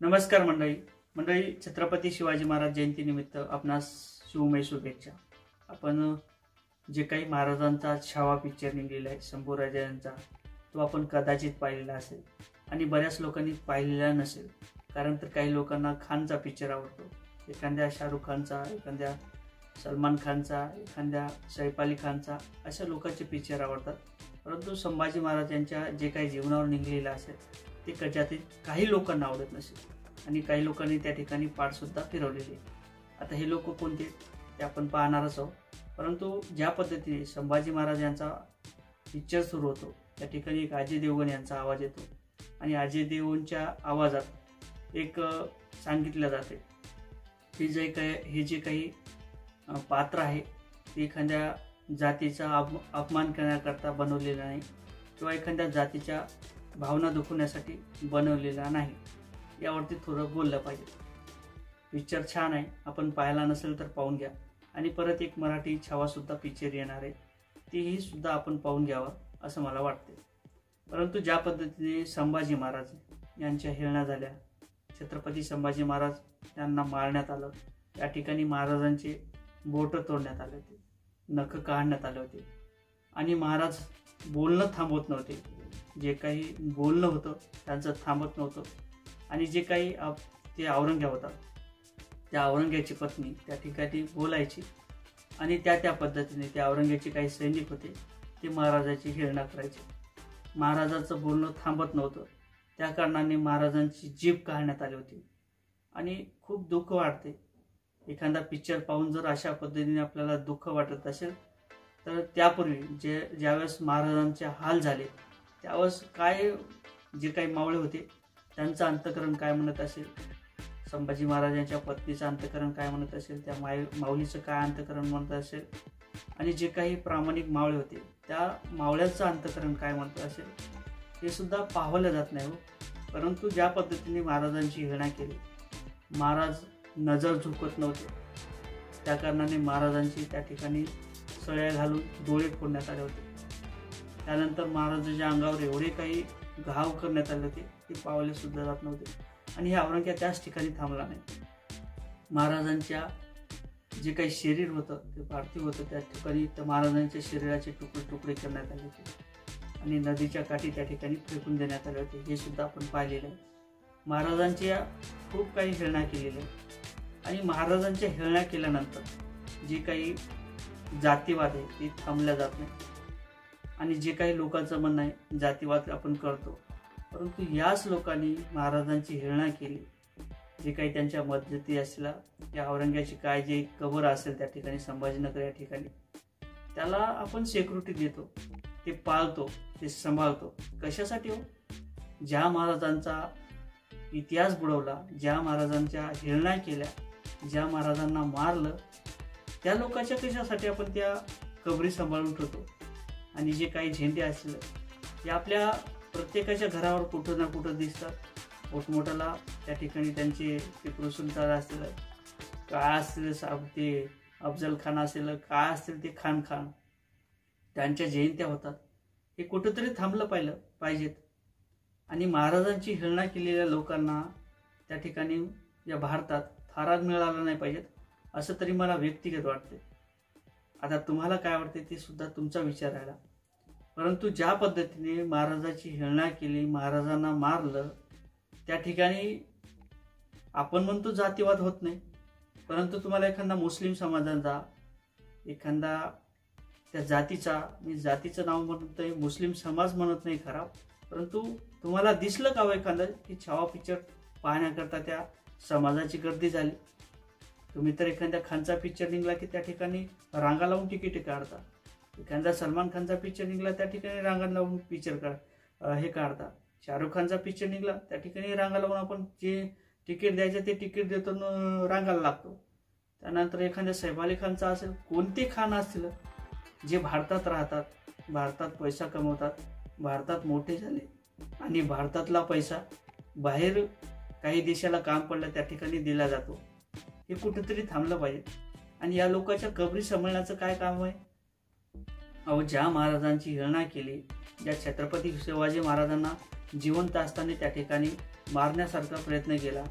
नमस्कार मंडळी छत्रपती शिवाजी महाराज जयंती निमित्त आपणास शिवमय शुभेच्छा। आपण जे काही महाराजांचा छावा पिक्चर निघालेला आहे शंभूराजा यांचा, तो आपण कदाचित पाहिलेला असेल आणि बऱ्याच लोकांनी पाहिलेला नसेल। कारण तर काही लोकांना खानचा पिक्चर आवडतो, एखाद्या शाहरुख खानचा, एखाद्या सलमान खानचा, एखाद्या सैफ अली खानचा, अशा लोकांचे पिक्चर आवडतात। परंतु संभाजी महाराज यांच्या जे काही जीवनावर निघालेला असेल ते कदाचित काही लोकांना आवडत नसेल आणि काही लोकांनी त्या ठिकाणी पाठ सुद्धा फिरवलेले। आता हे लोक कोणते ते आपण पाहणारच आहोत। परंतु ज्या पद्धतीने संभाजी महाराज यांचा पिक्चर सुरू होतो त्या ठिकाणी एक अजय देवगण यांचा आवाज येतो आणि अजय देवगणच्या आवाजात एक सांगितलं जाते की हे जे काही पात्र आहे ते एखाद्या जातीचा अपमान करण्याकरता बनवलेला नाही किंवा एखाद्या जातीच्या भावना दुखवण्यासाठी बनवलेला नाही, यावरती थोडं बोललं पाहिजे। पिक्चर छान आहे, आपण पाहिला नसेल तर पाहून घ्या। आणि परत एक मराठी छावा सुद्धा पिक्चर येणार आहे, तीही सुद्धा आपण पाहून घ्यावा असं मला वाटते। परंतु ज्या पद्धतीने संभाजी महाराज यांच्या हेळणा झाल्या, छत्रपती संभाजी महाराज यांना मारण्यात आलं, त्या ठिकाणी महाराजांचे बोट तोडण्यात आले होते, नख काढण्यात आले होते आणि महाराज बोलणं थांबवत नव्हते। जे काही बोलणं होतं त्यांचं थांबत नव्हतं आणि जे काही ते औरंग्या होता त्या औरंग्याची पत्नी त्या ठिकाणी बोलायची आणि त्या पद्धतीने त्या औरंग्याचे काही सैनिक होते ते महाराजाची हेळणा करायचे। महाराजांचं बोलणं थांबत नव्हतं, त्या कारणाने महाराजांची जीभ काढण्यात आली होती आणि खूप दुःख वाटते। एखादा पिक्चर पाहून जर अशा पद्धतीने आपल्याला दुःख वाटत असेल तर त्यापूर्वी ज्यावेळेस महाराजांचे हाल झाले त्यावेळेस जे काही मावळे होते त्यांचं अंतःकरण काय म्हणत असेल, संभाजी महाराजांच्या पत्नीचं अंतःकरण काय म्हणत असेल, त्या माऊलीचं काय अंतःकरण म्हणत असेल आणि जे काही प्रामाणिक मावळे होते त्या मावळ्याचं अंतःकरण काय म्हणत असेल हे सुद्धा पाहवलं जात नाही हो। परंतु ज्या पद्धतीने महाराजांची हेळणा केली, महाराज नजर झुकत नव्हते, त्या कारणाने महाराजांची त्या ठिकाणी सळ्या घालून डोळे फोडण्यात आले होते। त्यानंतर महाराजांच्या अंगावर एवढे काही घाव करण्यात आले होते ते पावले सुद्धा जात नव्हते आणि हे औरंग्या त्याच ठिकाणी थांबला नाही। महाराजांच्या जे काही शरीर होतं ते पार्थिव होतं त्या ठिकाणी त्या महाराजांच्या शरीराचे तुकडे तुकडे करण्यात आले होते आणि नदीच्या काठी त्या ठिकाणी फेकून देण्यात आले होते, हे सुद्धा आपण पाहिलेलं आहे। महाराजांच्या खूप काही हेळणा केलेल्या आहे आणि महाराजांच्या हेळणा केल्यानंतर जे काही जातीवाद आहे ते थांबल्या जात नाही आणि जे काही लोकांचं म्हणणं आहे जातीवाद आपण करतो, परंतु याच लोकांनी महाराजांची हेळणा केली। जे काही त्यांच्या मध्यस्थी असलेला या औरंग्याची काय जे कबर असेल त्या ठिकाणी संभाजीनगर या ठिकाणी, त्याला आपण सिक्युरिटी देतो, ते पाळतो, ते सांभाळतो। कशासाठी हो? ज्या महाराजांचा इतिहास बुडवला, ज्या महाराजांच्या हेळणा केल्या, ज्या महाराजांना मारलं, त्या लोकांच्या कशासाठी आपण त्या कबरी सांभाळून ठेवतो। आणि जे काही झेंडे असतील ते आपल्या प्रत्येकाच्या घरावर कुठं ना कुठं दिसतात। मोठमोठाला त्या ठिकाणी त्यांचे टिपू सुलतान असतील, काय असतील ते अफजल खान असेल, काय असतील ते खान, त्यांच्या जयंत्या होतात, हे कुठंतरी थांबलं पाहिजेत। आणि महाराजांची हेळणा केलेल्या लोकांना त्या ठिकाणी या भारतात थारा मिळाला नाही पाहिजेत असं तरी मला व्यक्तिगत वाटते। आता तुम्हाला काय वाटते ते सुद्धा तुमचा विचार आहे। परंतु ज्या पद्धतीने महाराजांची हेळणा केली, महाराजांना मारलं, त्या ठिकाणी आपण म्हणतो जातीवाद होत नाही, परंतु तुम्हाला एखादा मुस्लिम समाजाचा, एखादा त्या जातीचा, मी जातीचं नाव म्हणतोय, मुस्लिम समाज म्हणत नाही खराब, परंतु तुम्हाला दिसलं का एखादा की छावा पिक्चर पाहण्याकरता त्या समाजाची गर्दी झाली? तुम्ही तर एखाद्या खानचा पिक्चर निघाला की त्या ठिकाणी रांगा लावून तिकीट काढता, एखादा सलमान खानचा पिक्चर निघाला त्या ठिकाणी रांगा लावून काढता, शाहरुख खानचा पिक्चर निघाला त्या ठिकाणी रांगा लावून आपण जे तिकीट द्यायचं ते तिकीट देतो, रांगाला लागतो। त्यानंतर एखाद्या सैफ अली खानचा असेल, कोणते खान असतील जे भारतात राहतात, भारतात पैसा कमवतात, भारतात मोठे झाले आणि भारतातला पैसा बाहेर काही देशाला काम पडलं त्या ठिकाणी दिला जातो, हे कुठेतरी थांबलं पाहिजे। आणि या लोकांच्या कबरी सांभाळण्याचं काय काम आहे? अहो, ज्या महाराजांची हेळणा केली, ज्या छत्रपती शिवाजी महाराजांना जिवंत असताना त्या ठिकाणी मारण्यासारखा प्रयत्न केला,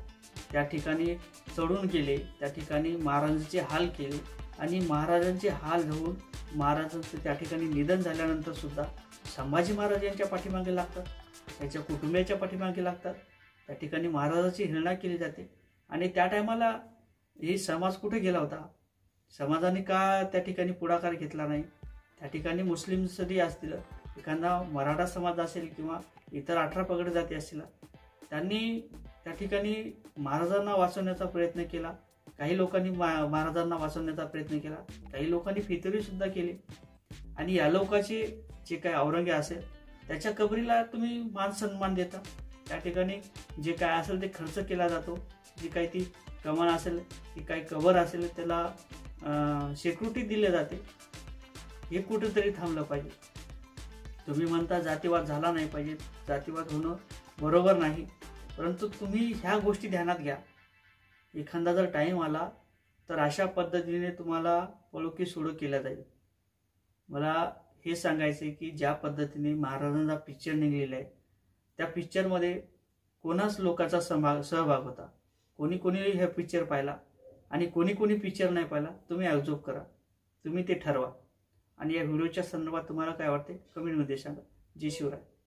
त्या ठिकाणी चढून गेले, त्या ठिकाणी महाराजांचे हाल केले आणि महाराजांचे हाल होऊन महाराजांचं त्या ठिकाणी निधन झाल्यानंतर सुद्धा संभाजी महाराज यांच्या पाठीमागे लागतात, त्याच्या कुटुंबियाच्या पाठीमागे लागतात, त्या ठिकाणी महाराजाची हेळना केली जाते. आणि त्या टायमाला हे समाज कुठे गेला होता? समाजाने का त्या ठिकाणी पुढाकार घेतला नाही? त्या ठिकाणी मुस्लिम जरी असतील, एखादा मराठा समाज असेल किंवा इतर 18 पगड जाती असतील, त्यांनी त्या ठिकाणी महाराजांना वाचवण्याचा प्रयत्न केला. काही लोकांनी महाराजांना वाचवण्याचा प्रयत्न केला, काही लोकांनी फितुरी सुद्धा केली. आणि या लोकांचे जे काही औरंगे असेल त्याच्या कबरीला तुम्ही मान सन्मान देता, त्या ठिकाणी जे काय असेल ते खर्च केला जातो, जी काही ती कमान असेल, ती काही कबर असेल त्याला सिक्युरिटी दिली जाते. हे कुठेतरी थांबलं पाहिजे. तुम्ही म्हणता जातीवाद झाला नाही पाहिजे, जातीवाद होणं बरोबर नाही, परंतु तुम्ही ह्या गोष्टी ध्यानात घ्या. एखादा जर टाईम आला तर अशा पद्धतीने तुम्हाला पळो की सोडो केला जाईल. मला हे सांगायचं आहे की ज्या पद्धतीने महाराजांचा पिक्चर निघलेला आहे, त्या पिक्चरमध्ये कोणाच लोकांचा सहभाग होता, कोणी कोणी हे पिक्चर पाहिला आणि कोणी कोणी पिक्चर नाही पाहिला, तुम्ही ऑब्झर्व करा, तुम्ही ते ठरवा. आणि या व्हिडिओच्या संदर्भात तुम्हाला काय वाटते कमेंटमध्ये सांगा. जय शिवराय.